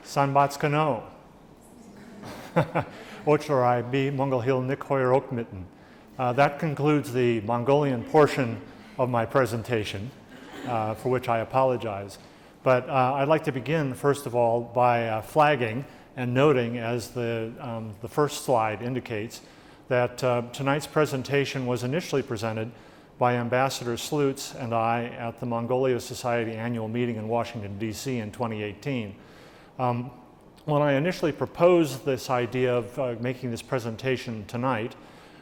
Sanbatskano. Ochorai B. Mongolhil Nikhoyerokmitten. That concludes the Mongolian portion of my presentation, for which I apologize. But I'd like to begin, first of all, by flagging and noting, as the first slide indicates, that tonight's presentation was initially presented by Ambassador Slutz and I at the Mongolia Society Annual Meeting in Washington, D.C. in 2018. When I initially proposed this idea of making this presentation tonight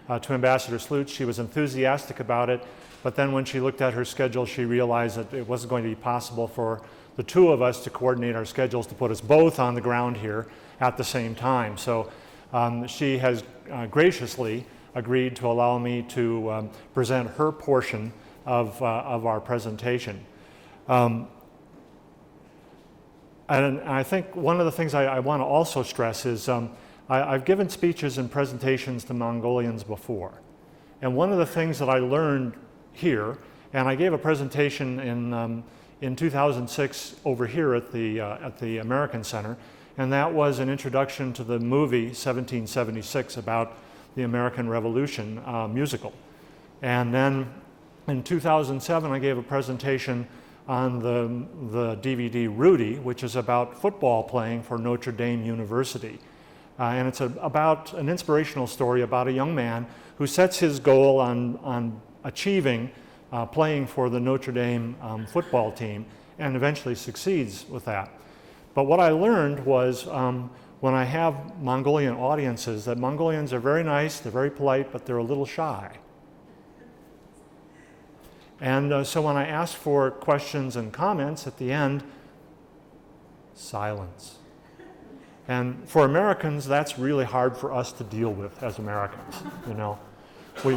to Ambassador Slutz, she was enthusiastic about it, but then when she looked at her schedule, she realized that it wasn't going to be possible for the two of us to coordinate our schedules to put us both on the ground here at the same time. So she has graciously agreed to allow me to present her portion of our presentation. And I think one of the things I want to also stress is I've given speeches and presentations to Mongolians before. And one of the things that I learned here, and I gave a presentation in 2006 over here at the American Center, and that was an introduction to the movie 1776 about the American Revolution musical. And then in 2007, I gave a presentation on the DVD Rudy, which is about football playing for Notre Dame University. And it's about an inspirational story about a young man who sets his goal on achieving playing for the Notre Dame football team and eventually succeeds with that. But what I learned was when I have Mongolian audiences, that Mongolians are very nice, they're very polite, but they're a little shy. And so when I asked for questions and comments at the end, silence. And for Americans, that's really hard for us to deal with as Americans, you know. We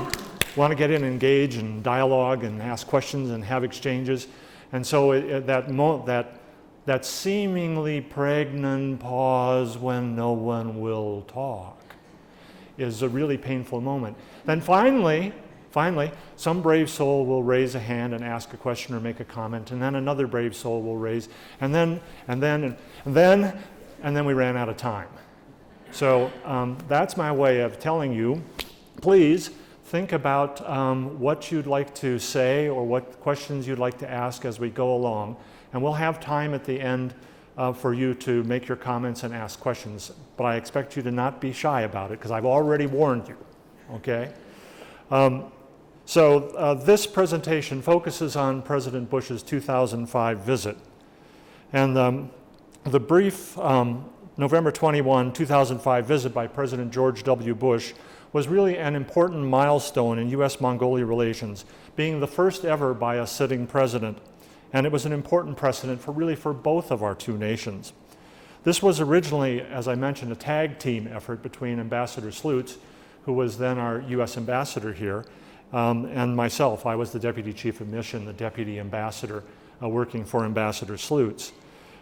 want to get in and engage and dialogue and ask questions and have exchanges. And so that seemingly pregnant pause when no one will talk is a really painful moment. Then finally, some brave soul will raise a hand and ask a question or make a comment, and then another brave soul will raise, and then we ran out of time. So that's my way of telling you, please think about what you'd like to say or what questions you'd like to ask as we go along. And we'll have time at the end for you to make your comments and ask questions. But I expect you to not be shy about it, because I've already warned you, okay? So this presentation focuses on President Bush's 2005 visit. And the brief November 21, 2005 visit by President George W. Bush was really an important milestone in U.S.-Mongolia relations, being the first ever by a sitting president. And it was an important precedent for both of our two nations. This was originally, as I mentioned, a tag team effort between Ambassador Slutz, who was then our U.S. ambassador here, and myself. I was the deputy chief of mission, the deputy ambassador, working for Ambassador Slutz.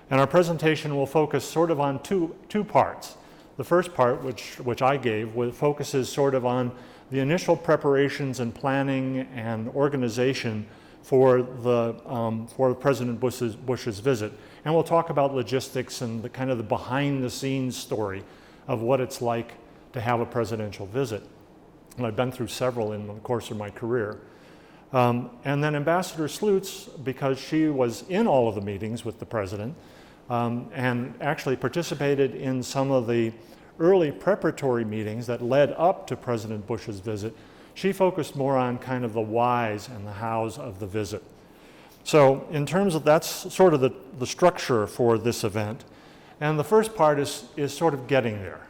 And our presentation will focus sort of on two parts. The first part, which I gave, focuses sort of on the initial preparations and planning and organization for President Bush's visit. And we'll talk about logistics and the kind of the behind-the-scenes story of what it's like to have a presidential visit. And I've been through several in the course of my career. And then Ambassador Slutz, because she was in all of the meetings with the president and actually participated in some of the early preparatory meetings that led up to President Bush's visit, she focused more on kind of the whys and the hows of the visit. So in terms of, that's sort of the structure for this event. And the first part is sort of getting there.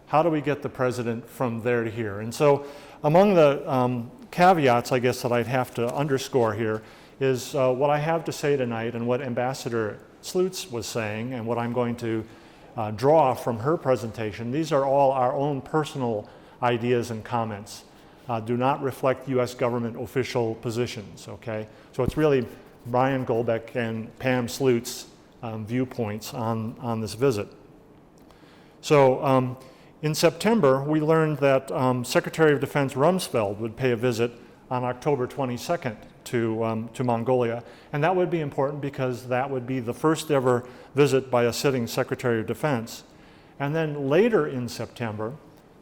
How do we get the president from there to here? And so among the caveats, I guess, that I'd have to underscore here is what I have to say tonight and what Ambassador Slutz was saying and what I'm going to draw from her presentation. These are all our own personal ideas and comments. Do not reflect U.S. government official positions, okay? So it's really Brian Goldbeck and Pam Slutz viewpoints on this visit. So in September, we learned that Secretary of Defense Rumsfeld would pay a visit on October 22nd to Mongolia. And that would be important because that would be the first ever visit by a sitting Secretary of Defense. And then later in September,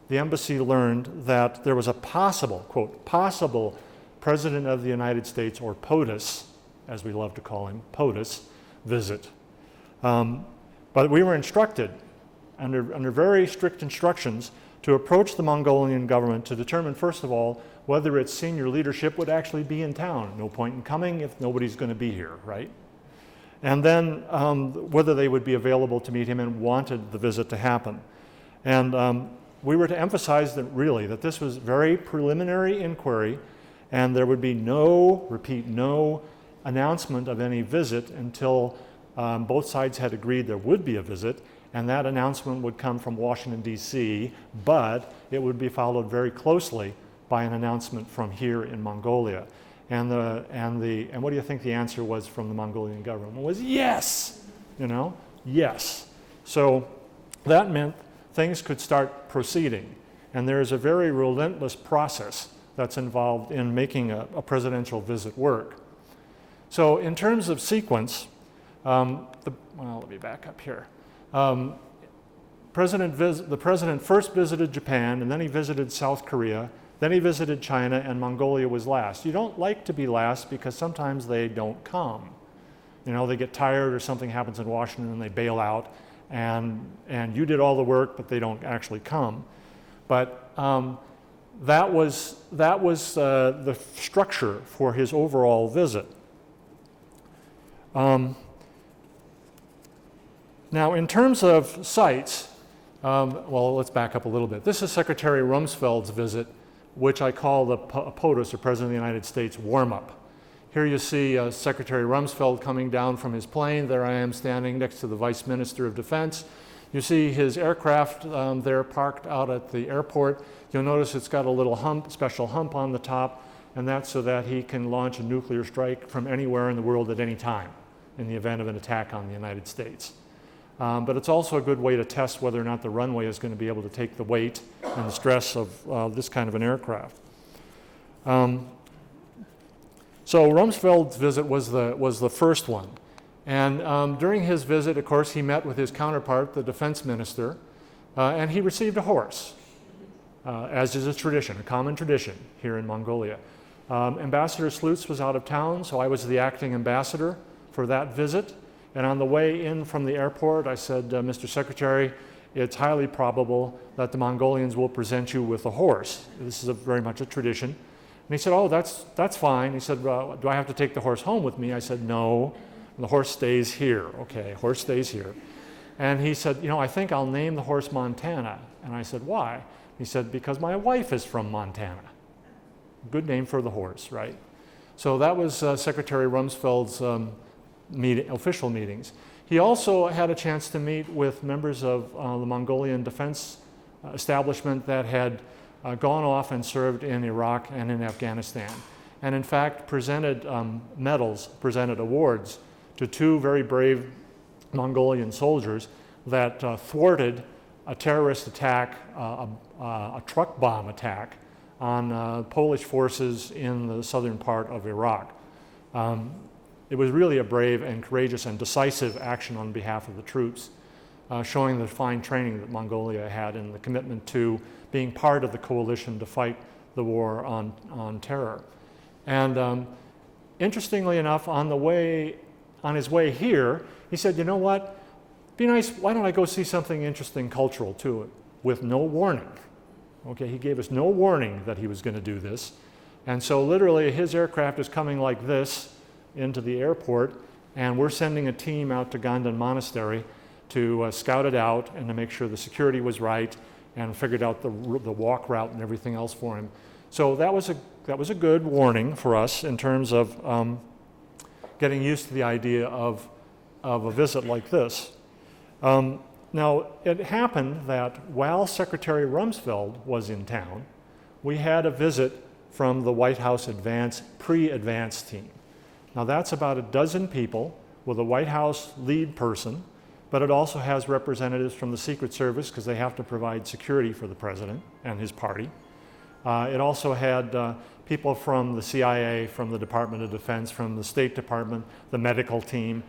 the embassy learned that there was a possible, quote, possible President of the United States, or POTUS, as we love to call him, POTUS, visit. But we were instructed, under very strict instructions, to approach the Mongolian government to determine, first of all, whether its senior leadership would actually be in town. No point in coming if nobody's going to be here, right? And then whether they would be available to meet him and wanted the visit to happen. And we were to emphasize that really, that this was very preliminary inquiry, and there would be no, repeat, no announcement of any visit until both sides had agreed there would be a visit, and that announcement would come from Washington, D.C., but it would be followed very closely by an announcement from here in Mongolia. And what do you think the answer was from the Mongolian government? It was yes, yes. So that meant things could start proceeding. And there's a very relentless process that's involved in making a presidential visit work. So in terms of sequence, let me back up here. The president first visited Japan, and then he visited South Korea, then he visited China, and Mongolia was last. You don't like to be last because sometimes they don't come. They get tired or something happens in Washington and they bail out, and you did all the work, but they don't actually come. But that was the structure for his overall visit. Now, in terms of sites, let's back up a little bit. This is Secretary Rumsfeld's visit, which I call the POTUS, or President of the United States, warm-up. Here you see Secretary Rumsfeld coming down from his plane. There I am standing next to the Vice Minister of Defense. You see his aircraft there parked out at the airport. You'll notice it's got a little special hump on the top, and that's so that he can launch a nuclear strike from anywhere in the world at any time in the event of an attack on the United States. But it's also a good way to test whether or not the runway is going to be able to take the weight and the stress of this kind of an aircraft. So Rumsfeld's visit was the first one. And during his visit, of course, he met with his counterpart, the defense minister, and he received a horse, as is a tradition, a common tradition here in Mongolia. Ambassador Slutz was out of town, so I was the acting ambassador for that visit. And on the way in from the airport, I said, Mr. Secretary, it's highly probable that the Mongolians will present you with a horse. This is very much a tradition. And he said, oh, that's fine. He said, do I have to take the horse home with me? I said, no, the horse stays here. Okay, horse stays here. And he said, I think I'll name the horse Montana. And I said, why? He said, because my wife is from Montana. Good name for the horse, right? So that was Secretary Rumsfeld's official meetings. He also had a chance to meet with members of the Mongolian defense establishment that had gone off and served in Iraq and in Afghanistan, and in fact presented medals, presented awards to two very brave Mongolian soldiers that thwarted a terrorist attack, a truck bomb attack on Polish forces in the southern part of Iraq. It was really a brave and courageous and decisive action on behalf of the troops, showing the fine training that Mongolia had and the commitment to being part of the coalition to fight the war on terror. And interestingly enough, on his way here, he said, you know what, be nice, why don't I go see something interesting cultural too, with no warning. Okay, he gave us no warning that he was going to do this. And so literally his aircraft is coming like this into the airport, and we're sending a team out to Gandan Monastery to scout it out and to make sure the security was right, and figured out the walk route and everything else for him. So that was a good warning for us in terms of getting used to the idea of a visit like this. Now, it happened that while Secretary Rumsfeld was in town, we had a visit from the White House pre-advance team. Now that's about a dozen people with a White House lead person, but it also has representatives from the Secret Service because they have to provide security for the president and his party. It also had people from the CIA, from the Department of Defense, from the State Department, the medical team,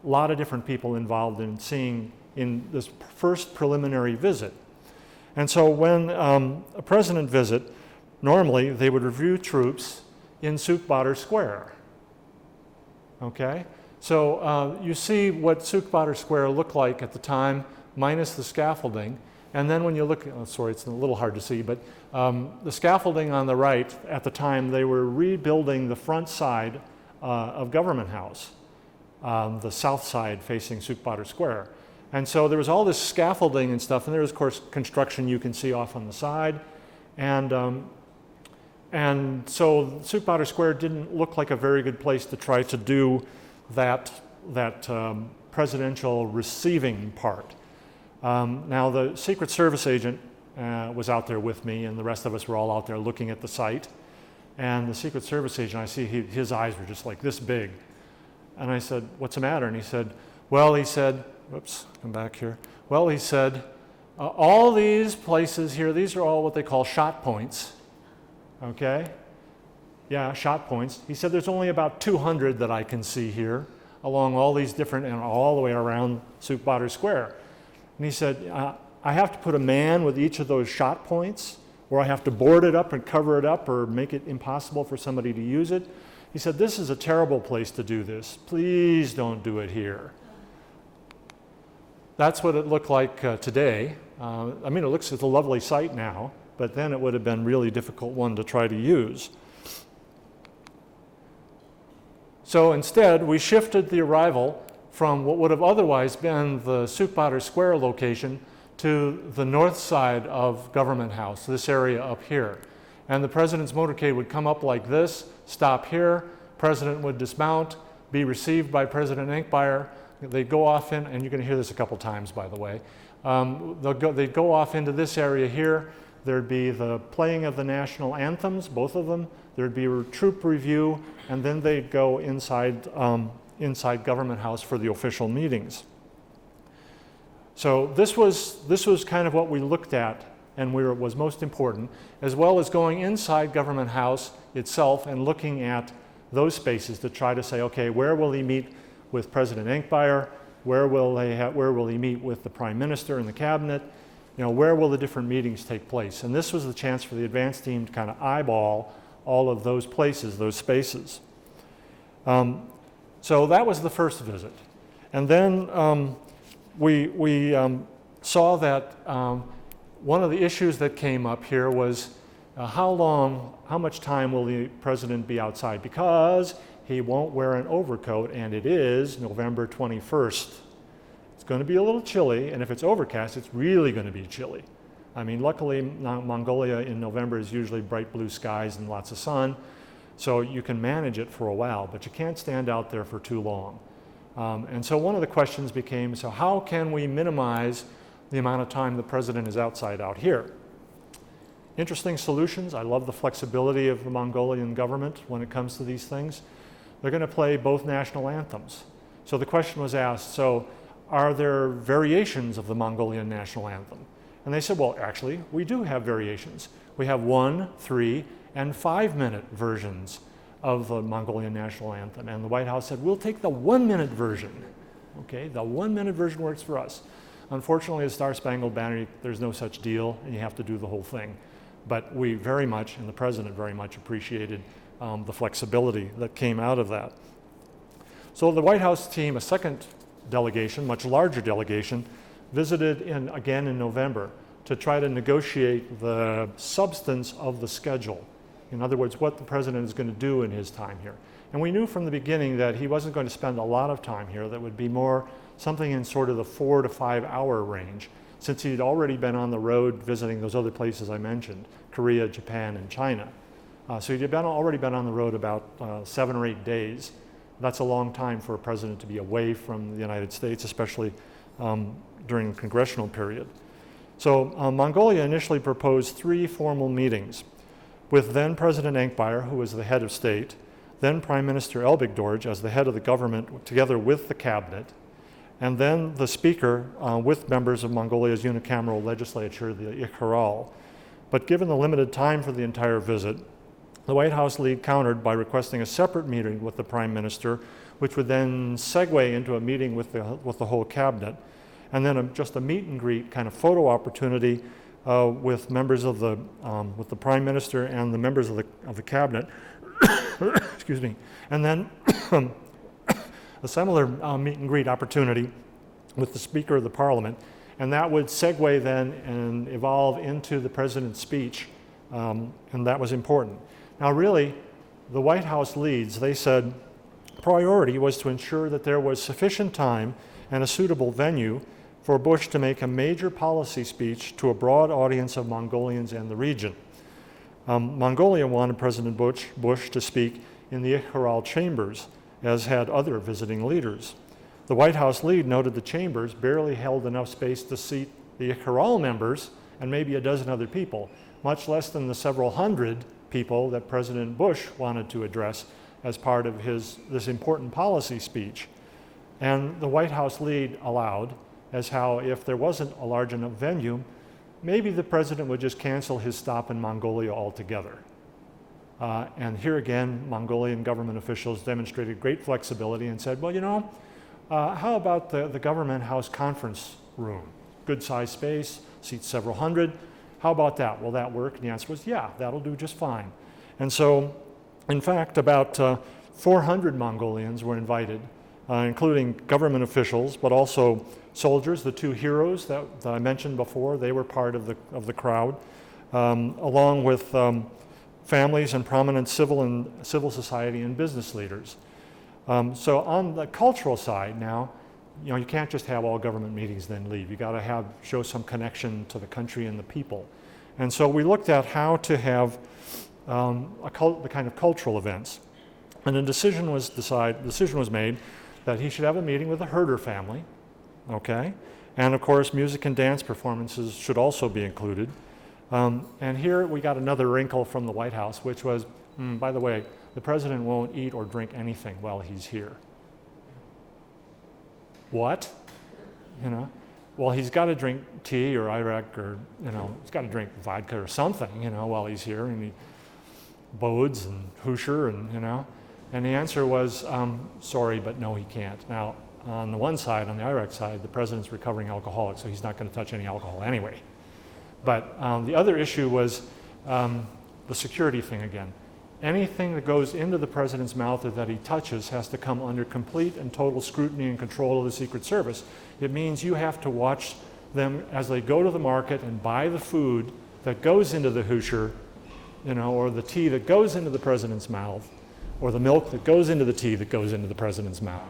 a lot of different people involved in seeing in this first preliminary visit. And so when a president visit, normally they would review troops in Ulaanbaatar Square. Okay? So you see what Ulaanbaatar Square looked like at the time, minus the scaffolding. And then when you look, oh, sorry, it's a little hard to see, but the scaffolding on the right, at the time, they were rebuilding the front side of Government House, the south side facing Ulaanbaatar Square. And so there was all this scaffolding and stuff, and there was, of course, construction you can see off on the side. And so Ulaanbaatar Square didn't look like a very good place to try to do that presidential receiving part. Now, the Secret Service agent was out there with me, and the rest of us were all out there looking at the site. And the Secret Service agent, I see his eyes were just like this big. And I said, "What's the matter?" And he said, "Well," he said, whoops, come back here. "Well," he said, "all these places here, these are all what they call shot points." Okay? Yeah, shot points. He said, "There's only about 200 that I can see here along all these different, and all the way around Ulaanbaatar Square." And he said, "I have to put a man with each of those shot points, or I have to board it up and cover it up or make it impossible for somebody to use it." He said, "This is a terrible place to do this. Please don't do it here." That's what it looked like today. I mean, it's a lovely site now, but then it would have been a really difficult one to try to use. So instead, we shifted the arrival from what would have otherwise been the Ulaanbaatar Square location to the north side of Government House, this area up here. And the president's motorcade would come up like this, stop here, president would dismount, be received by President Enkbayer. They'd go off in, and you're going to hear this a couple times, by the way. They'd go off into this area here. There'd be the playing of the national anthems, both of them. There'd be a troop review, and then they'd go inside Government House for the official meetings. So this was kind of what we looked at and was most important, as well as going inside Government House itself and looking at those spaces to try to say, okay, where will he meet with President Enkbayer? Where will he meet with the Prime Minister and the Cabinet? You know, where will the different meetings take place? And this was the chance for the advance team to kind of eyeball all of those places, those spaces. So that was the first visit. And then we saw that one of the issues that came up here was how much time will the president be outside? Because he won't wear an overcoat, and it is November 21st. It's going to be a little chilly, and if it's overcast, it's really going to be chilly. I mean, luckily, Mongolia in November is usually bright blue skies and lots of sun, so you can manage it for a while, but you can't stand out there for too long. And so one of the questions became, so how can we minimize the amount of time the president is outside out here? Interesting solutions. I love the flexibility of the Mongolian government when it comes to these things. They're going to play both national anthems. So the question was asked, so are there variations of the Mongolian national anthem? And they said, well, actually, we do have variations. We have 1, 3, and 5-minute versions of the Mongolian national anthem. And the White House said, we'll take the 1-minute version. Okay, the 1-minute version works for us. Unfortunately, the Star Spangled Banner, there's no such deal, and you have to do the whole thing. But we very much, and the president very much, appreciated the flexibility that came out of that. So the White House team, a second delegation, much larger delegation, visited again in November to try to negotiate the substance of the schedule. In other words, what the president is going to do in his time here. And we knew from the beginning that he wasn't going to spend a lot of time here. That would be more something in sort of the 4 to 5 hour range, since he'd already been on the road visiting those other places I mentioned, Korea, Japan, and China. So he'd already been on the road about 7 or 8 days. That's a long time for a president to be away from the United States, especially during the congressional period. So Mongolia initially proposed 3 formal meetings with then President Enkbayer, who was the head of state, then Prime Minister Elbigdorj as the head of the government, together with the cabinet, and then the speaker with members of Mongolia's unicameral legislature, the Ikh Tenger. But given the limited time for the entire visit, the White House lead countered by requesting a separate meeting with the Prime Minister, which would then segue into a meeting with the whole cabinet, and then just a meet and greet kind of photo opportunity with members of with the Prime Minister and the members of the cabinet. Excuse me. And then a similar meet and greet opportunity with the Speaker of the Parliament, and that would segue then and evolve into the President's speech, and that was important. Now really, the White House leads, they said priority was to ensure that there was sufficient time and a suitable venue for Bush to make a major policy speech to a broad audience of Mongolians and the region. Mongolia wanted President Bush to speak in the Ikh chambers, as had other visiting leaders. The White House lead noted the chambers barely held enough space to seat the Ikh members and maybe a dozen other people, much less than the several hundred people that President Bush wanted to address as part of this important policy speech. And the White House lead allowed as how if there wasn't a large enough venue, maybe the president would just cancel his stop in Mongolia altogether. And here again, Mongolian government officials demonstrated great flexibility and said, well, you know, how about the government house conference room? Good sized space, seats several hundred. How about that? Will that work? And the answer was, yeah, that'll do just fine. And so, in fact, about 400 Mongolians were invited, including government officials, but also soldiers, the two heroes that I mentioned before. They were part of the crowd, along with families and prominent civil society and business leaders. So on the cultural side now, you know, you can't just have all government meetings then leave. You got to show some connection to the country and the people. And so we looked at how to have the kind of cultural events. And a decision was made that he should have a meeting with the Herder family, okay? And of course, music and dance performances should also be included. And here we got another wrinkle from the White House, which was, by the way, the president won't eat or drink anything while he's here. What? You know? Well, he's got to drink tea or Iraq or, you know, he's got to drink vodka or something, you know, while he's here. And he bodes and hoosher and, you know. And the answer was, sorry, but no, he can't. Now, on the one side, on the Iraq side, the president's recovering alcoholic, so he's not going to touch any alcohol anyway. But the other issue was the security thing again. Anything that goes into the president's mouth or that he touches has to come under complete and total scrutiny and control of the Secret Service. It means you have to watch them as they go to the market and buy the food that goes into the hoosher, you know, or the tea that goes into the president's mouth, or the milk that goes into the tea that goes into the president's mouth.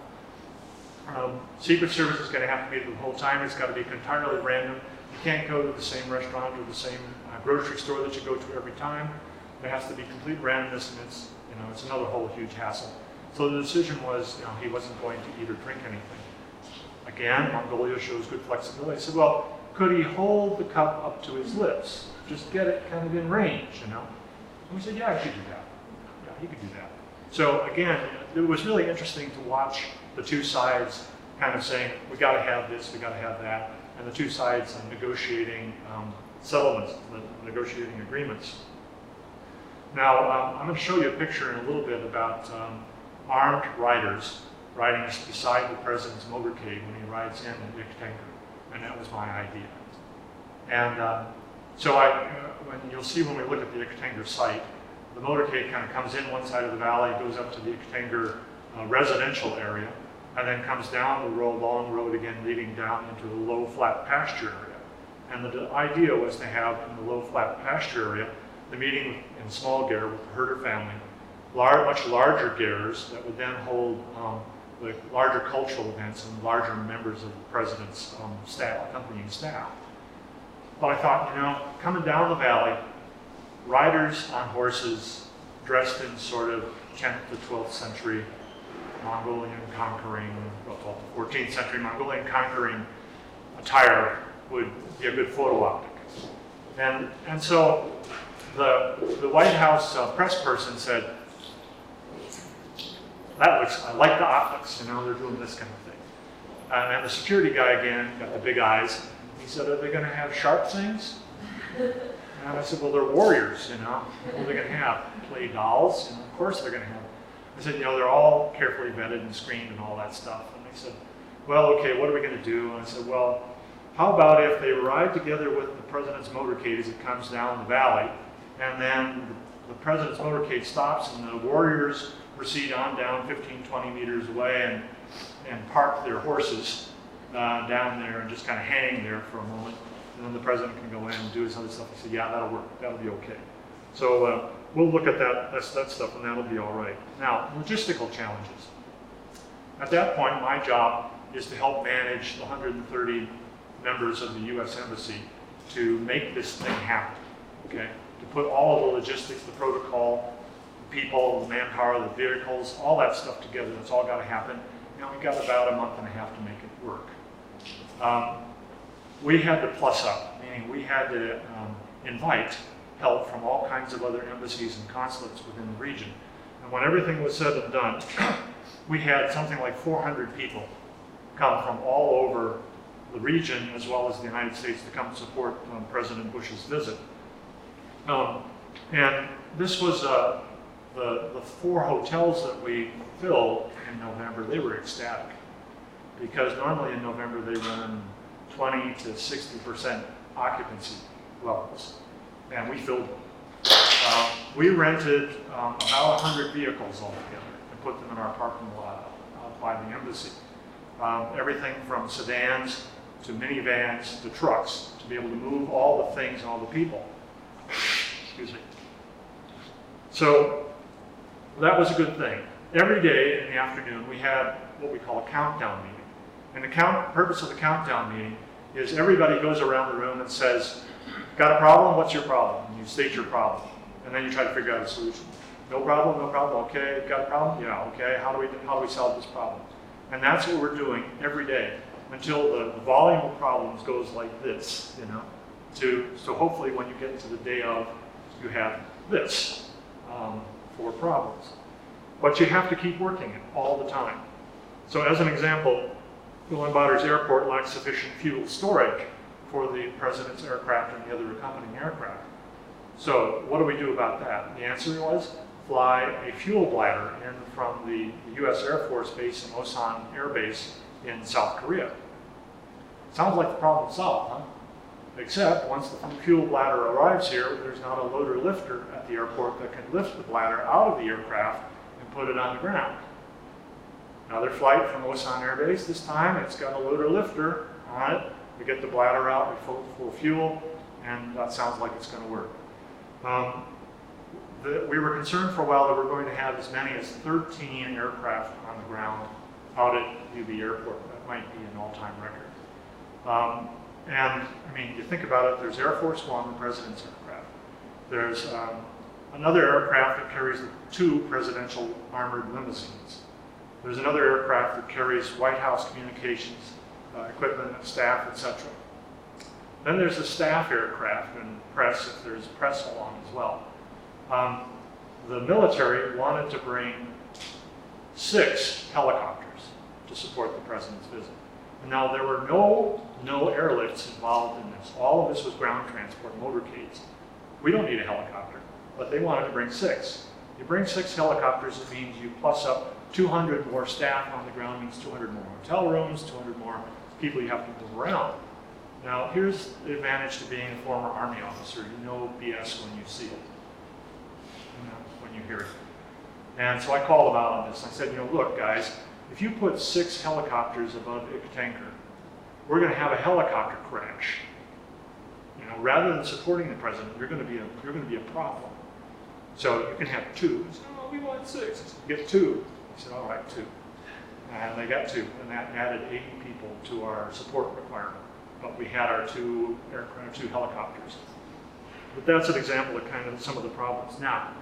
Secret Service is going to have to be the whole time. It's got to be entirely random. You can't go to the same restaurant or the same grocery store that you go to every time. There has to be complete randomness, and it's another whole huge hassle. So the decision was, he wasn't going to eat or drink anything. Again, Mongolia shows good flexibility. I said, well, could he hold the cup up to his lips? Just get it kind of in range, And we said, yeah, he could do that. Yeah, he could do that. So again, it was really interesting to watch the two sides kind of saying, we got to have this, we got to have that, and the two sides negotiating settlements, negotiating agreements. Now, I'm going to show you a picture in a little bit about armed riders riding beside the president's motorcade when he rides in at Ikh Tenger, and that was my idea. And so when you'll see when we look at the Ikh Tenger site, the motorcade kind of comes in one side of the valley, goes up to the Ikh Tenger residential area, and then comes down the long road again, leading down into the low flat pasture area. And the idea was to have in the low flat pasture area the meeting in small ger with the Herder family, much larger gers that would then hold the larger cultural events and larger members of the president's staff, accompanying staff. But I thought, coming down the valley, riders on horses dressed in sort of 10th to 12th century Mongolian conquering, 12th to 14th century Mongolian conquering attire would be a good photo optic. And so the White House press person said, I like the optics, they're doing this kind of thing. And the security guy again got the big eyes. He said, are they going to have sharp things? And I said, well, they're warriors, you know. What are they going to have? Play dolls? You know, of course they're going to have. I said, you know, they're all carefully vetted and screened and all that stuff. And they said, well, okay, what are we going to do? And I said, well, how about if they ride together with the president's motorcade as it comes down the valley, and then the president's motorcade stops and the warriors proceed on down 15, 20 meters away and park their horses down there and just kind of hang there for a moment. And then the president can go in and do his other stuff. He said, yeah, that'll work. That'll be okay. So we'll look at that stuff, and that'll be all right. Now, logistical challenges. At that point, my job is to help manage the 130 members of the U.S. Embassy to make this thing happen, okay? To put all of the logistics, the protocol, the people, the manpower, the vehicles, all that stuff together. That's all got to happen. And we've got about a month and a half to make it work. We had to plus up, meaning we had to invite help from all kinds of other embassies and consulates within the region. And when everything was said and done, we had something like 400 people come from all over the region as well as the United States to come support President Bush's visit. And this was the 4 hotels that we filled in November. They were ecstatic because normally in November they run 20 to 60% occupancy levels, and we filled them. We rented about 100 vehicles altogether and put them in our parking lot by the embassy. Everything from sedans to minivans to trucks to be able to move all the things and all the people. Excuse me. So that was a good thing. Every day in the afternoon we had what we call a countdown meeting. And the purpose of the countdown meeting is everybody goes around the room and says, got a problem? What's your problem? And you state your problem. And then you try to figure out a solution. No problem, no problem, okay. Got a problem? Yeah, okay. How do we solve this problem? And that's what we're doing every day until the volume of problems goes like this, you know. So hopefully when you get to the day of, you have this for problems. But you have to keep working it all the time. So as an example, Ulaanbaatar's airport lacks sufficient fuel storage for the president's aircraft and the other accompanying aircraft. So what do we do about that? The answer was fly a fuel bladder in from the U.S. Air Force Base in Osan Air Base in South Korea. Sounds like the problem solved, huh? Except once the fuel bladder arrives here, there's not a loader lifter at the airport that can lift the bladder out of the aircraft and put it on the ground. Another flight from Osan Air Base, this time it's got a loader lifter on it. We get the bladder out, we full fuel, and that sounds like it's going to work. We were concerned for a while that we're going to have as many as 13 aircraft on the ground out at UB Airport. That might be an all-time record. And I mean, you think about it, there's Air Force One, the president's aircraft. There's another aircraft that carries the 2 presidential armored limousines. There's another aircraft that carries White House communications, equipment, staff, etc. Then there's a staff aircraft and press, if there's press along as well. The military wanted to bring 6 helicopters to support the president's visit. And now there were no airlifts involved in this. All of this was ground transport, motorcades. We don't need a helicopter, but they wanted to bring 6. You bring 6 helicopters, it means you plus up 200 more staff on the ground, means 200 more hotel rooms, 200 more people you have to move around. Now, here's the advantage to being a former Army officer. You know BS when you see it, when you hear it. And so I called them out on this. I said, you know, look, guys, if you put 6 helicopters above Ikh Tenger, we're going to have a helicopter crash. You know, rather than supporting the president, you're going to be a problem. So you can have 2. He said, oh, we want 6. I said, get 2. I said, all right, 2. And they got 2, and that added 80 people to our support requirement. But we had our 2 helicopters. But that's an example of kind of some of the problems. Now,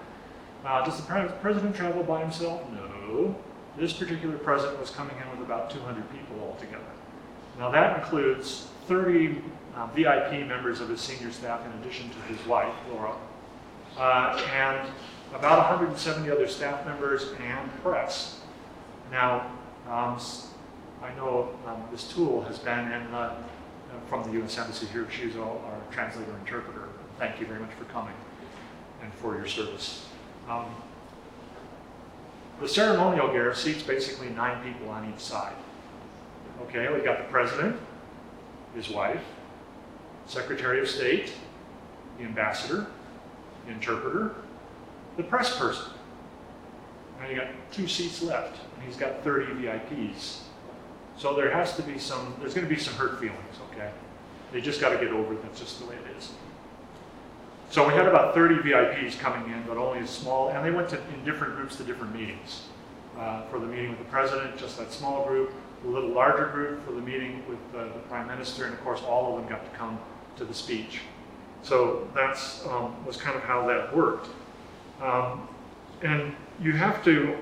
does the president travel by himself? No. This particular president was coming in with about 200 people altogether. Now that includes 30 VIP members of his senior staff in addition to his wife, Laura, and about 170 other staff members and press. Now, I know Ms. Toole has been in from the U.S. Embassy here. She's our translator interpreter thank you very much for coming and for your service. The ceremonial gear seats basically 9 people on each side. Okay, we've got the president, his wife, Secretary of State, the ambassador, the interpreter, the press person. Now you got 2 seats left, and he's got 30 VIPs. So there has to be there's going to be some hurt feelings, okay? They just got to get over it. That's just the way it is. So we had about 30 VIPs coming in, but only a small, and they went in different groups to different meetings. For the meeting with the president, just that small group, a little larger group for the meeting with the prime minister, and of course all of them got to come to the speech. So that's was kind of how that worked. And you have to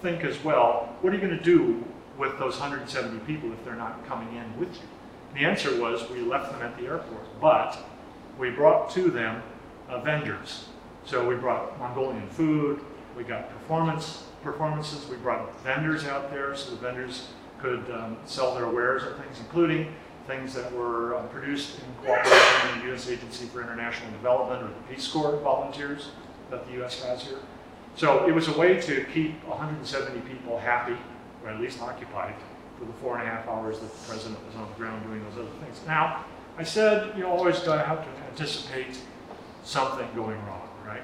think as well, what are you going to do with those 170 people if they're not coming in with you? And the answer was we left them at the airport, but we brought to them vendors. So we brought Mongolian food, we got performances, we brought vendors out there so the vendors could sell their wares and things, including things that were produced in cooperation with the U.S. Agency for International Development or the Peace Corps volunteers that the U.S. has here. So it was a way to keep 170 people happy, or at least occupied, for the 4.5 hours that the president was on the ground doing those other things. Now, I said you always have to anticipate something going wrong, right?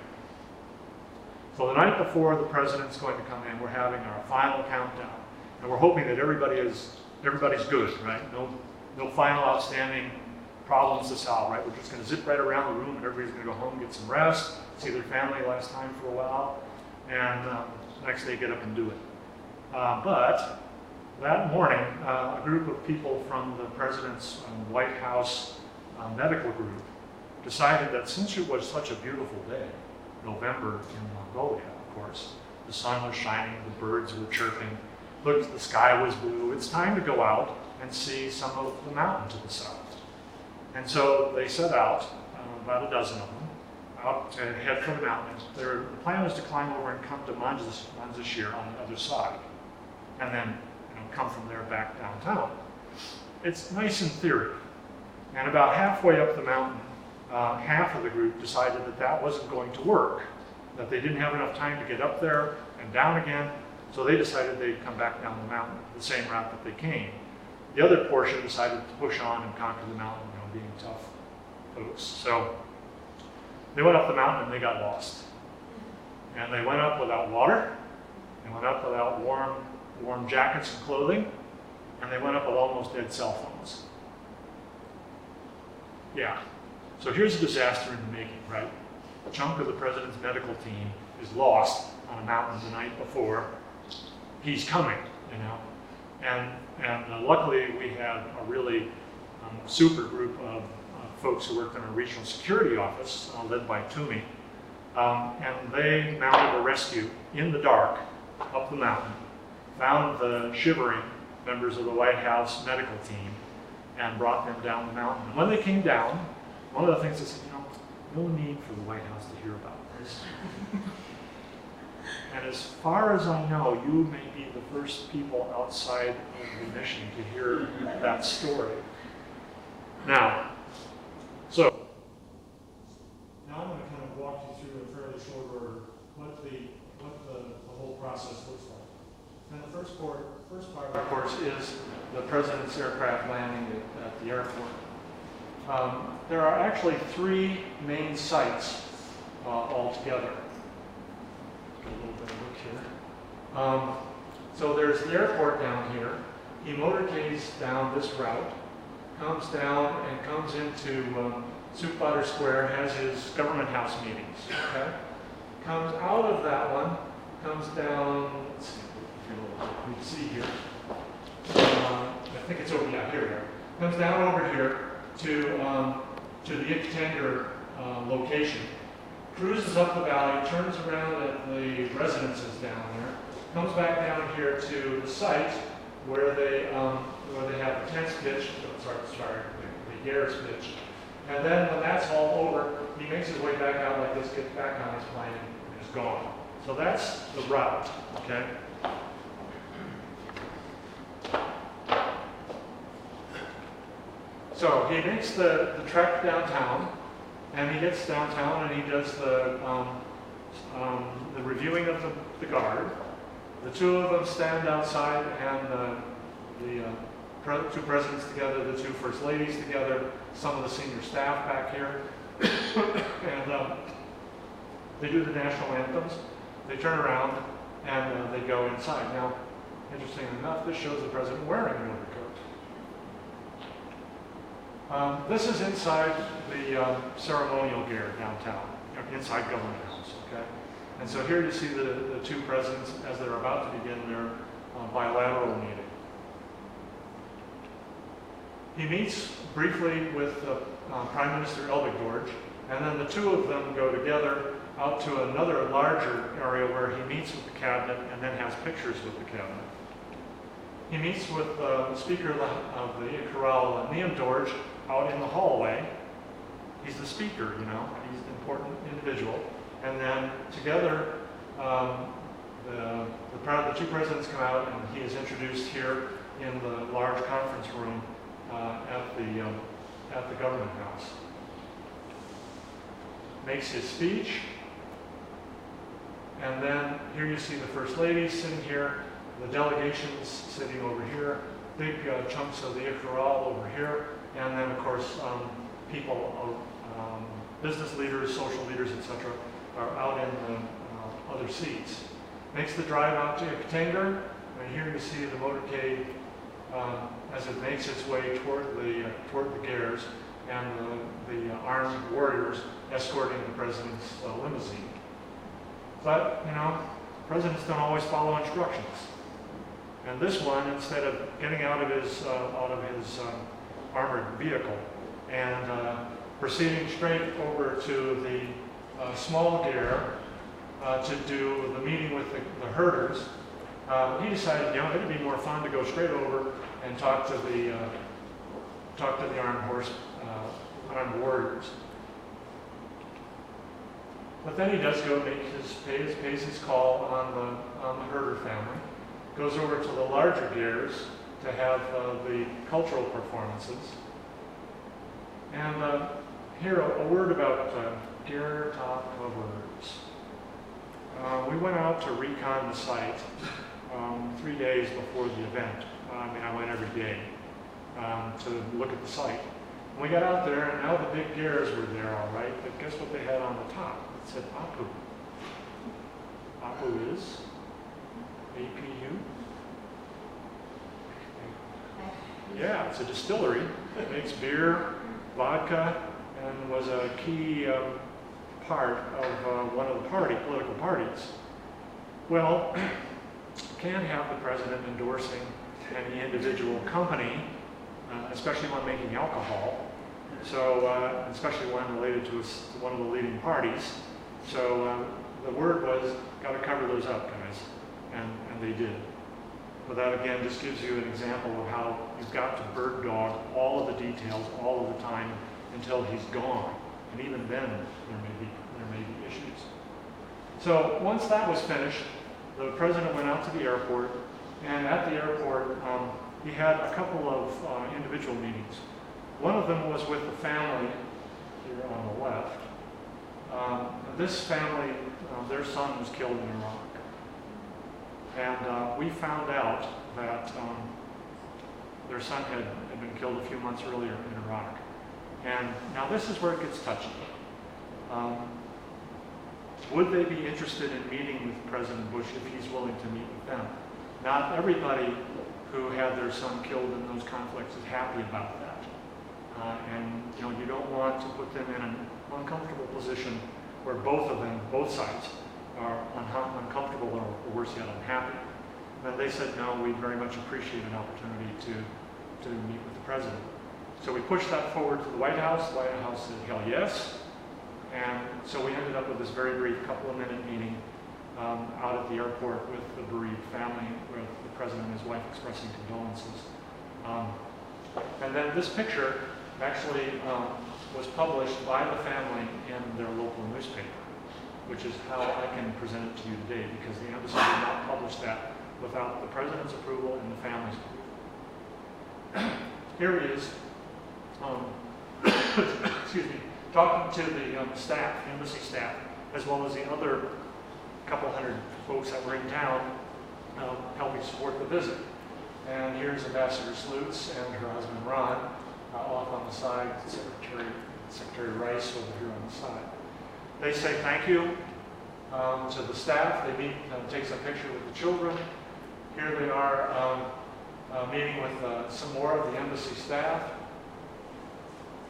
So the night before the president's going to come in, we're having our final countdown. And we're hoping that everybody's good, right? No final outstanding problems to solve, right? We're just going to zip right around the room and everybody's going to go home, get some rest, see their family last time for a while, and next day get up and do it. But that morning, a group of people from the president's White House medical group decided that since it was such a beautiful day, November in Mongolia, of course, the sun was shining, the birds were chirping, the sky was blue, it's time to go out and see some of the mountain to the south. And so they set out, about a dozen of them, out to head for the mountain. The plan was to climb over and come to Manzashir on the other side, and then come from there back downtown. It's nice in theory. And about halfway up the mountain, half of the group decided that that wasn't going to work, that they didn't have enough time to get up there and down again, so they decided they'd come back down the mountain the same route that they came. The other portion decided to push on and conquer the mountain, being tough folks. So they went up the mountain and they got lost. And they went up without water, they went up without warm jackets and clothing, and they went up with almost dead cell phones. Yeah. So here's a disaster in the making, right? A chunk of the president's medical team is lost on a mountain the night before. He's coming, And luckily we had a really super group of folks who worked in our regional security office, led by Toomey. And they mounted a rescue in the dark up the mountain, found the shivering members of the White House medical team, and brought them down the mountain. And when they came down, one of the things they said, no need for the White House to hear about this. And as far as I know, you may be the first people outside of the mission to hear that story. Now I'm going to kind of walk you through in fairly short order what the whole process looks like. And the first part, of course, is the president's aircraft landing at the airport. There are actually 3 main sites altogether. Get a little bit of a look here. So there's the airport down here. He motorcades down this route, comes down and comes into Ulaanbaatar Square, has his government house meetings. Okay? Comes out of that one, comes down, let's see if we can see here. I think it's over, here. Comes down over here to the Ikh Tenger location, cruises up the valley, turns around at the residences down there, comes back down here to the site where they have the tents pitched, the gears pitched. And then when that's all over, he makes his way back out like this, gets back on his plane, and is gone. So that's the route, okay? So he makes the trek downtown, And he gets downtown and he does the reviewing of the guard. The two of them stand outside, and the two presidents together, the two first ladies together, some of the senior staff back here, and they do the national anthems. They turn around and they go inside. Now, interestingly enough, this shows the president wearing an overcoat. This is inside the ceremonial gear downtown, inside Government House, okay? And so here you see the two presidents as they're about to begin their bilateral meeting. He meets briefly with Prime Minister Elbegdorj, and then the two of them go together out to another larger area where he meets with the cabinet and then has pictures with the cabinet. He meets with the Speaker of the Ikh Tenger out in the hallway. He's the speaker, you know, he's an important individual. And then together, the two presidents come out, and he is introduced here in the large conference room at the Government House. Makes his speech, and then here you see the First Lady sitting here, the delegations sitting over here, big chunks of the Ikh over here, and then of course people, business leaders, social leaders, etc., are out in the other seats. Makes the drive out to Ikh Tenger, and here you see the motorcade as it makes its way toward the Gers and the armed warriors escorting the president's limousine. But, you know, presidents don't always follow instructions. And this one, instead of getting out of his armored vehicle and proceeding straight over to the small Ger to do the meeting with the herders, he decided, you know, it'd be more fun to go straight over and talk to the armed warriors. But then he does go pays his call on the herder family, goes over to the larger Gers to have the cultural performances. And here a word about Ger top covers. We went out to recon the site 3 days before the event. I went every day to look at the site. And we got out there, and now the big Gers were there, all right, but guess what they had on the top? It said Apu. Apu is APU. Yeah, it's a distillery. It makes beer, vodka, and was a key part of one of the political parties. Well, can't have the president endorsing any individual company, especially one making alcohol, so especially one related to one of the leading parties. So the word was, got to cover those up, guys, and they did. But that again just gives you an example of how you've got to bird dog all of the details all of the time until he's gone, and even then there may be issues. So once that was finished, the president went out to the airport, and at the airport he had a couple of individual meetings. One of them was with the family here on the left. This family, their son was killed in Iraq. And we found out that their son had been killed a few months earlier in Iraq. And now this is where it gets touchy. Would they be interested in meeting with President Bush if he's willing to meet with them? Not everybody who had their son killed in those conflicts is happy about that. And you know, you don't want to put them in an uncomfortable position where both sides are uncomfortable or worse yet, unhappy. But they said, no, we'd very much appreciate an opportunity to meet with the president. So we pushed that forward to the White House. The White House said, hell yes. And so we ended up with this very brief couple-of-minute meeting out at the airport with the bereaved family, with the president and his wife expressing condolences. And then this picture actually was published by the family in their local newspaper, which is how I can present it to you today, because the embassy did not publish that without the president's approval and the family's approval. Here is, excuse me, talking to the staff, embassy staff, as well as the other couple hundred folks that were in town helping support the visit. And here's Ambassador Slutz and her husband Ron off on the side, Secretary Rice over here on the side. They say thank you to the staff. They meet, takes a picture with the children. Here they are meeting with some more of the embassy staff.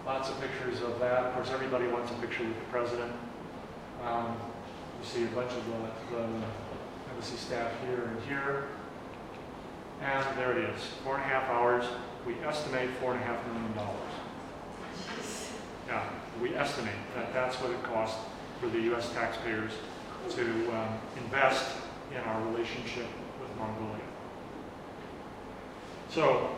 Lots of pictures of that. Of course, everybody wants a picture with the president. You see a bunch of the embassy staff here and here. And there it is, 4.5 hours. We estimate $4.5 million. Yeah, we estimate that that's what it costs for the U.S. taxpayers to invest in our relationship with Mongolia. So,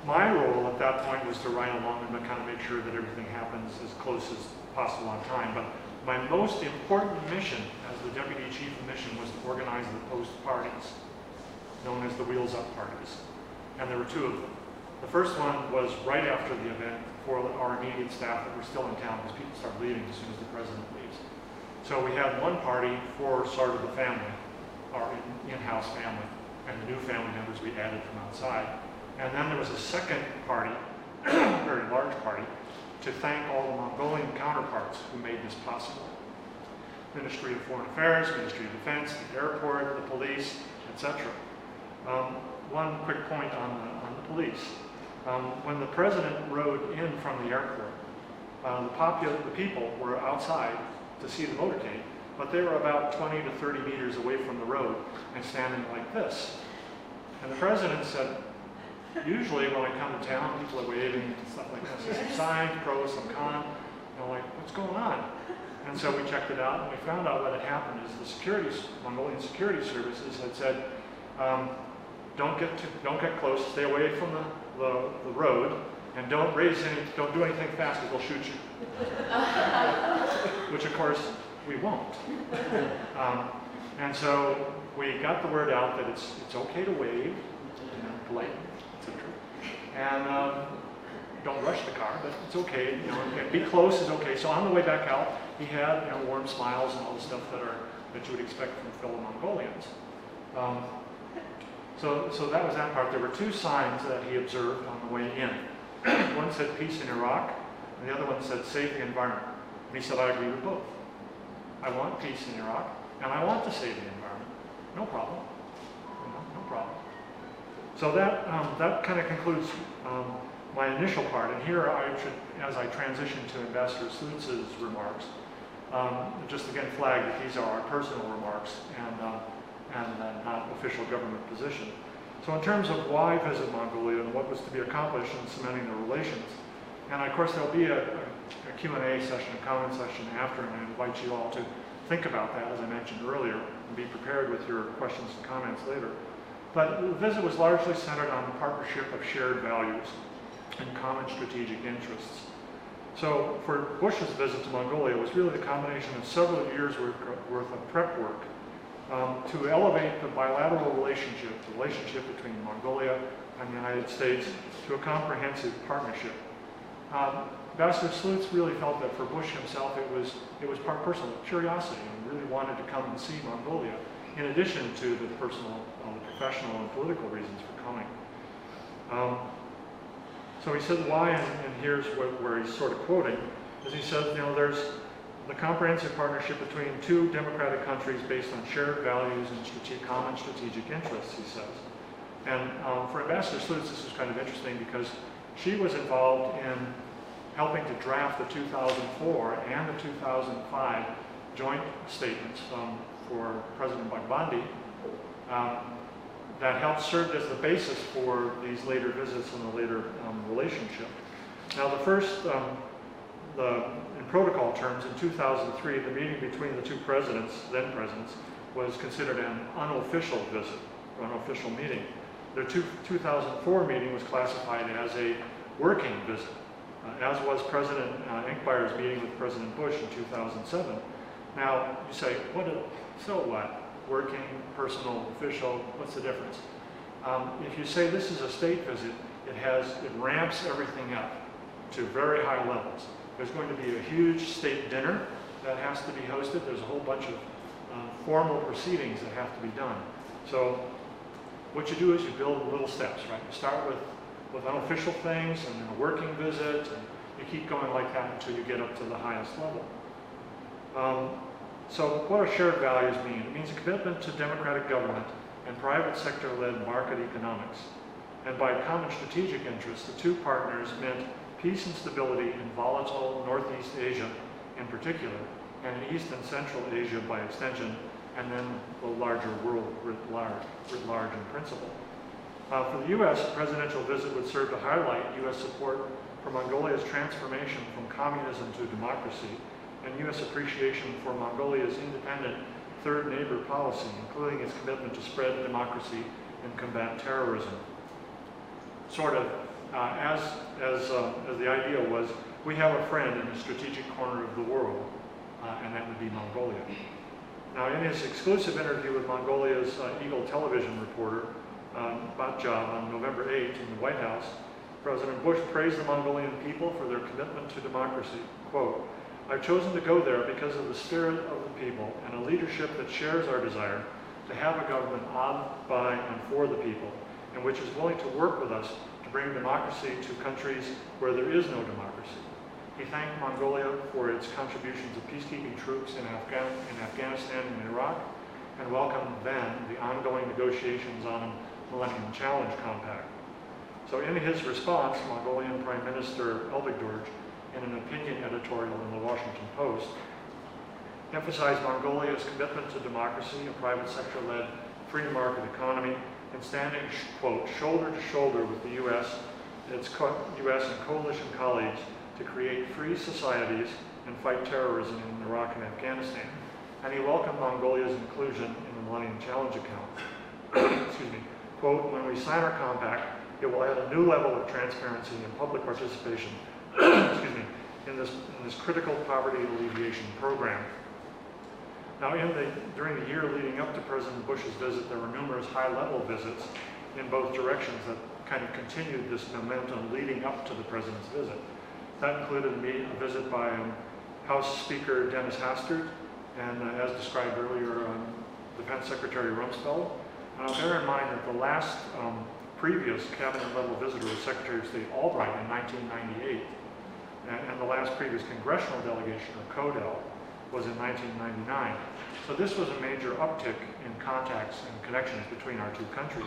my role at that point was to ride along and kind of make sure that everything happens as close as possible on time. But my most important mission as the Deputy Chief of Mission was to organize the post parties, known as the Wheels Up parties. And there were two of them. The first one was right after the event for our immediate staff that were still in town, because people start leaving as soon as the president leaves. So we had one party for sort of the family, our in-house family, and the new family members we added from outside. And then there was a second party, a very large party, to thank all the Mongolian counterparts who made this possible. Ministry of Foreign Affairs, Ministry of Defense, the airport, the police, etc. One quick point on the police. When the president rode in from the airport, the people were outside to see the motorcade, but they were about 20 to 30 meters away from the road and standing like this. And the president said, usually when I come to town, people are waving and stuff like this. Some signs, pro, some con. And I'm like, what's going on? And so we checked it out, and we found out what had happened is the Mongolian security services had said, don't get close, stay away from the road, and don't do anything fast because they'll shoot you. Which of course we won't. And so we got the word out that it's okay to wave, polite, etc. And don't rush the car, but it's okay. Be close is okay. So on the way back out, he had warm smiles and all the stuff that you would expect from fellow Mongolians. So that was that part. There were two signs that he observed on the way in. One said peace in Iraq, and the other one said save the environment. And he said, I agree with both. I want peace in Iraq, and I want to save the environment. No problem. No problem. So that kind of concludes my initial part. And here I should, as I transition to Ambassador Slutz's remarks, just again flag that these are our personal remarks and not official government position. So in terms of why visit Mongolia and what was to be accomplished in cementing the relations, and of course there'll be a Q&A session, a comment session after, and I invite you all to think about that, as I mentioned earlier, and be prepared with your questions and comments later. But the visit was largely centered on the partnership of shared values and common strategic interests. So for Bush's visit to Mongolia was really the combination of several years worth of prep work to elevate the bilateral relationship, the relationship between Mongolia and the United States, to a comprehensive partnership. Ambassador Slutz really felt that for Bush himself it was part personal curiosity, and really wanted to come and see Mongolia, in addition to the personal, professional, and political reasons for coming. So he said why, and here's where he's sort of quoting, is he said, there's the comprehensive partnership between two democratic countries based on shared values and common strategic interests, he says. And for Ambassador Slutz, this was kind of interesting because she was involved in helping to draft the 2004 and the 2005 joint statements for President Bagbandi that helped serve as the basis for these later visits and the later relationship. Now the first, in protocol terms, in 2003, the meeting between the two presidents, then presidents, was considered an unofficial visit, or unofficial meeting. Their 2004 meeting was classified as a working visit, as was President Enkbayer's meeting with President Bush in 2007. Now, you say, so what? Working, personal, official, what's the difference? If you say this is a state visit, it ramps everything up to very high levels. There's going to be a huge state dinner that has to be hosted. There's a whole bunch of formal proceedings that have to be done. So what you do is you build in little steps, right? You start with unofficial things and then a working visit, and you keep going like that until you get up to the highest level. So what do shared values mean? It means a commitment to democratic government and private sector-led market economics. And by common strategic interests, the two partners meant peace and stability in volatile Northeast Asia in particular, and in East and Central Asia by extension, and then the larger world writ large in principle. For the U.S., a presidential visit would serve to highlight U.S. support for Mongolia's transformation from communism to democracy, and U.S. appreciation for Mongolia's independent third neighbor policy, including its commitment to spread democracy and combat terrorism. Sort of, as the idea was, we have a friend in a strategic corner of the world, and that would be Mongolia. Now, in his exclusive interview with Mongolia's Eagle television reporter, Batjab, on November 8 in the White House, President Bush praised the Mongolian people for their commitment to democracy. Quote, "I've chosen to go there because of the spirit of the people and a leadership that shares our desire to have a government on, by, and for the people, and which is willing to work with us to bring democracy to countries where there is no democracy." He thanked Mongolia for its contributions of peacekeeping troops in Afghanistan and Iraq, and welcomed then the ongoing negotiations on a Millennium Challenge Compact. So in his response, Mongolian Prime Minister Elbegdorj, in an opinion editorial in the Washington Post, emphasized Mongolia's commitment to democracy, a private sector-led free market economy, and standing, quote, shoulder to shoulder with the U.S., its U.S. and coalition colleagues to create free societies and fight terrorism in Iraq and Afghanistan. And he welcomed Mongolia's inclusion in the Millennium Challenge account. Excuse me. Quote, "When we sign our compact, it will add a new level of transparency and public participation excuse me, in this critical poverty alleviation program." Now, during the year leading up to President Bush's visit, there were numerous high-level visits in both directions that kind of continued this momentum leading up to the president's visit. That included a visit by House Speaker Dennis Hastert, and as described earlier, Defense Secretary Rumsfeld. Bear in mind that the last previous cabinet-level visitor was Secretary of State Albright in 1998, and the last previous congressional delegation, or CODEL, was in 1999. So this was a major uptick in contacts and connections between our two countries.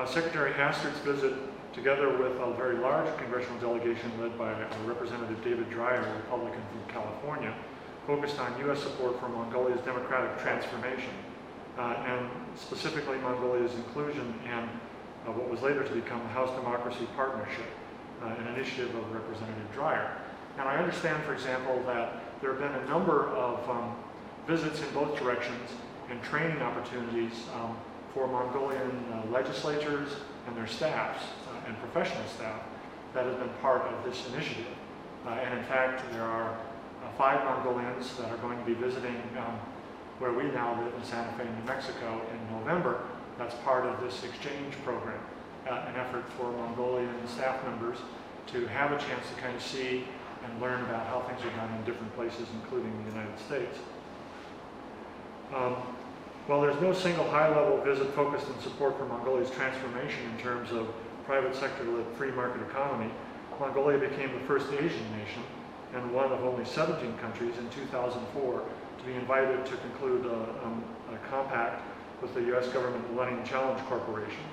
Secretary Hastert's visit, together with a very large congressional delegation led by Representative David Dreyer, a Republican from California, focused on U.S. support for Mongolia's democratic transformation, and specifically Mongolia's inclusion in what was later to become the House Democracy Partnership, an initiative of Representative Dreyer. And I understand, for example, that there have been a number of visits in both directions and training opportunities for Mongolian legislators and their staffs and professional staff that have been part of this initiative. And in fact, there are 5 Mongolians that are going to be visiting where we now live in Santa Fe, New Mexico in November. That's part of this exchange program, an effort for Mongolian staff members to have a chance to kind of see and learn about how things are done in different places, including the United States. While there's no single high-level visit focused in support for Mongolia's transformation in terms of private sector-led free market economy, Mongolia became the first Asian nation and one of only 17 countries in 2004 to be invited to conclude a compact with the U.S. government Millennium Challenge Corporation.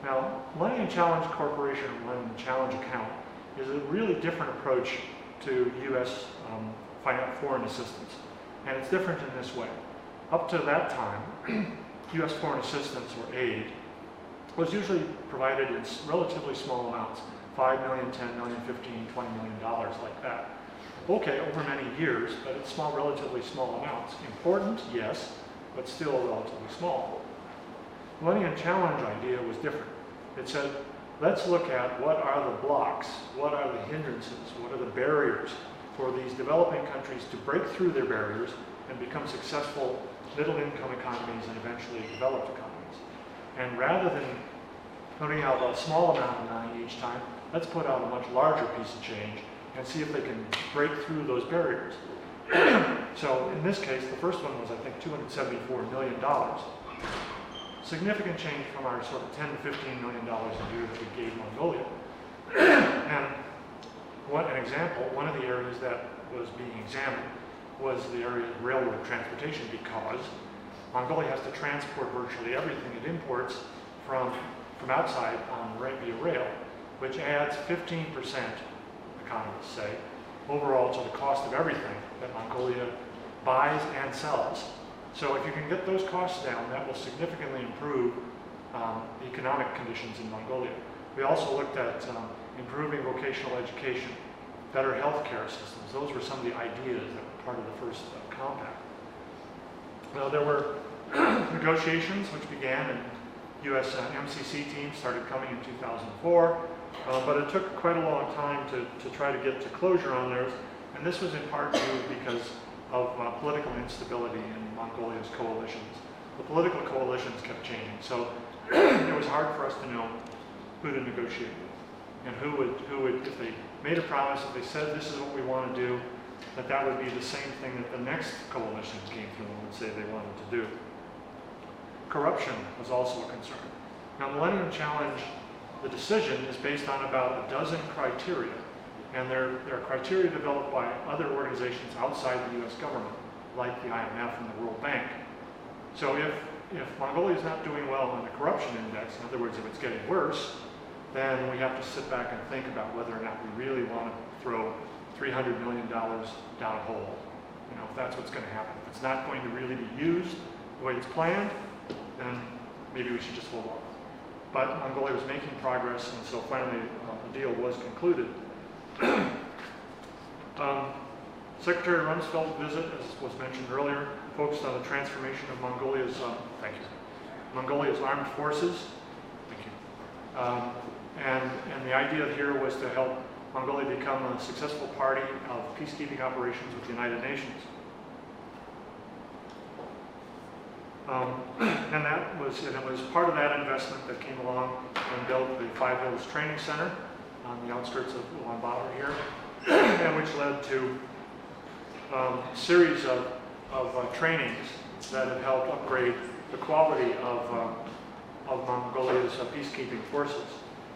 Now, Millennium Challenge Corporation, or Millennium Challenge account, is a really different approach to U.S. Foreign assistance. And it's different in this way. Up to that time, U.S. foreign assistance, or aid, was usually provided in relatively small amounts, $5 million, $10 million, $15, $20 million, like that. Okay, over many years, but it's small, relatively small amounts. Important, yes, but still relatively small. Millennium Challenge idea was different. It said, let's look at what are the blocks, what are the hindrances, what are the barriers for these developing countries to break through their barriers and become successful middle-income economies and eventually developed economies. And rather than putting out a small amount of money each time, let's put out a much larger piece of change and see if they can break through those barriers. So in this case, the first one was, I think, $274 million. Significant change from our sort of $10 to $15 million a year that we gave Mongolia. And an example, one of the areas that was being examined was the area of railroad transportation, because Mongolia has to transport virtually everything it imports from outside via rail, which adds 15%, economists say, overall to the cost of everything that Mongolia buys and sells. So if you can get those costs down, that will significantly improve the economic conditions in Mongolia. We also looked at improving vocational education, better healthcare systems. Those were some of the ideas that were part of the first compact. Now there were negotiations which began, and U.S. MCC teams started coming in 2004, but it took quite a long time to try to get to closure on those, and this was in part due because of political instability in Mongolia's coalitions. The political coalitions kept changing, so it was hard for us to know who to negotiate with, and who would, if they made a promise, if they said this is what we want to do, that would be the same thing that the next coalitions came through and would say they wanted to do. Corruption was also a concern. Now, Millennium Challenge, the decision is based on about a dozen criteria, and they're criteria developed by other organizations outside the U.S. government, like the IMF and the World Bank. So if Mongolia is not doing well on the corruption index, in other words, if it's getting worse, then we have to sit back and think about whether or not we really want to throw $300 million down a hole. You know, if that's what's going to happen. If it's not going to really be used the way it's planned, then maybe we should just hold off. But Mongolia was making progress, and so finally the deal was concluded. Secretary Rumsfeld's visit, as was mentioned earlier, focused on the transformation of Mongolia's armed forces. Thank you. And the idea here was to help Mongolia become a successful party of peacekeeping operations with the United Nations. And it was part of that investment that came along and built the Five Hills Training Center on the outskirts of Ulaanbaatar here, and which led to a series of trainings that have helped upgrade the quality of Mongolia's peacekeeping forces.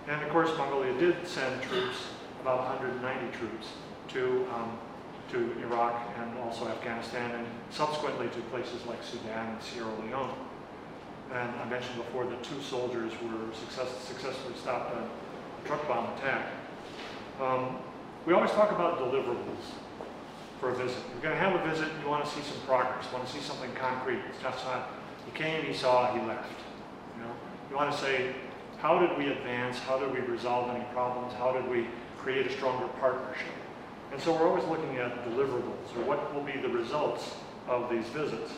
And of course, Mongolia did send troops, about 190 troops, to Iraq and also Afghanistan, and subsequently to places like Sudan and Sierra Leone. And I mentioned before that 2 soldiers were successfully stopped on a truck bomb attack. We always talk about deliverables for a visit. You're going to have a visit, you want to see some progress, you want to see something concrete. It's just not, he came, he saw, he left. You know, you want to say, how did we advance? How did we resolve any problems? How did we create a stronger partnership? And so we're always looking at deliverables, or what will be the results of these visits.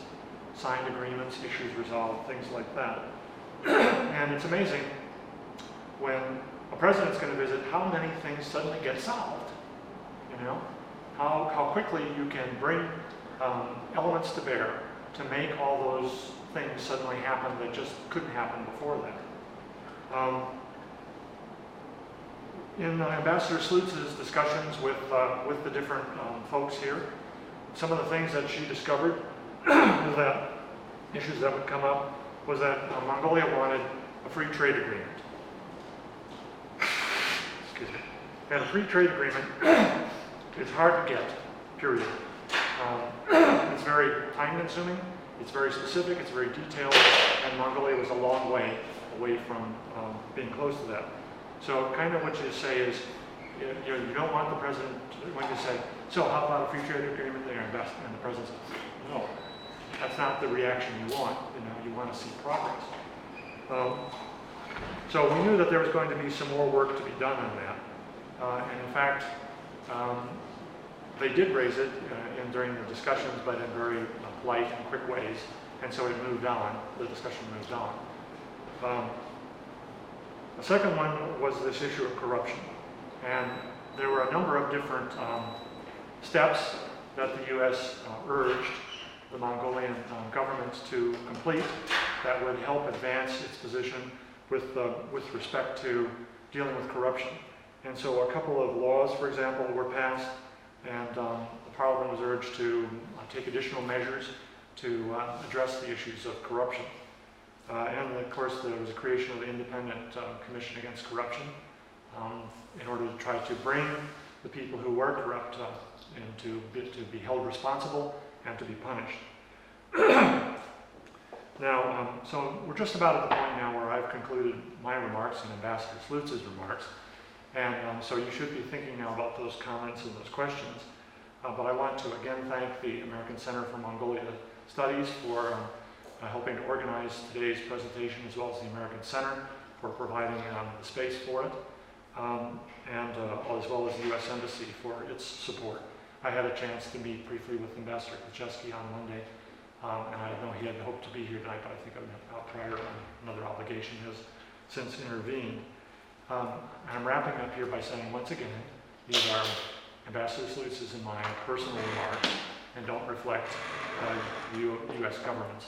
Signed agreements, issues resolved, things like that. And it's amazing when a president's going to visit how many things suddenly get solved. You know, how quickly you can bring elements to bear to make all those things suddenly happen that just couldn't happen before that. In Ambassador Slutz's discussions with the different folks here, some of the things that she discovered is that issues that would come up was that Mongolia wanted a free trade agreement. Excuse me. And a free trade agreement is hard to get, period. It's very time-consuming, it's very specific, it's very detailed, and Mongolia was a long way away from being close to that. So kind of what you say is, you don't want the president, when you say, so how about a free trade agreement there, and the president says, no, that's not the reaction you want. You know, you want to see progress. So we knew that there was going to be some more work to be done on that. And in fact, they did raise it during the discussions, but in very polite and quick ways. And so it moved on, the discussion moved on. The second one was this issue of corruption. And there were a number of different steps that the U.S. urged the Mongolian governments to complete that would help advance its position with respect to dealing with corruption. And so a couple of laws, for example, were passed, and the Parliament was urged to take additional measures to address the issues of corruption. And of course, there was a creation of the Independent Commission Against Corruption in order to try to bring the people who were corrupt and to be held responsible and to be punished. Now, so we're just about at the point now where I've concluded my remarks and Ambassador Slutz's remarks. And so you should be thinking now about those comments and those questions. But I want to again thank the American Center for Mongolia Studies for helping to organize today's presentation, as well as the American Center for providing the space for it, and as well as the U.S. Embassy for its support. I had a chance to meet briefly with Ambassador Slutz on Monday, and I know he had hoped to be here tonight, but I think out prior on another obligation has since intervened. I'm wrapping up here by saying once again, these are Ambassador Slutz's and my personal remarks and don't reflect the U.S. government's.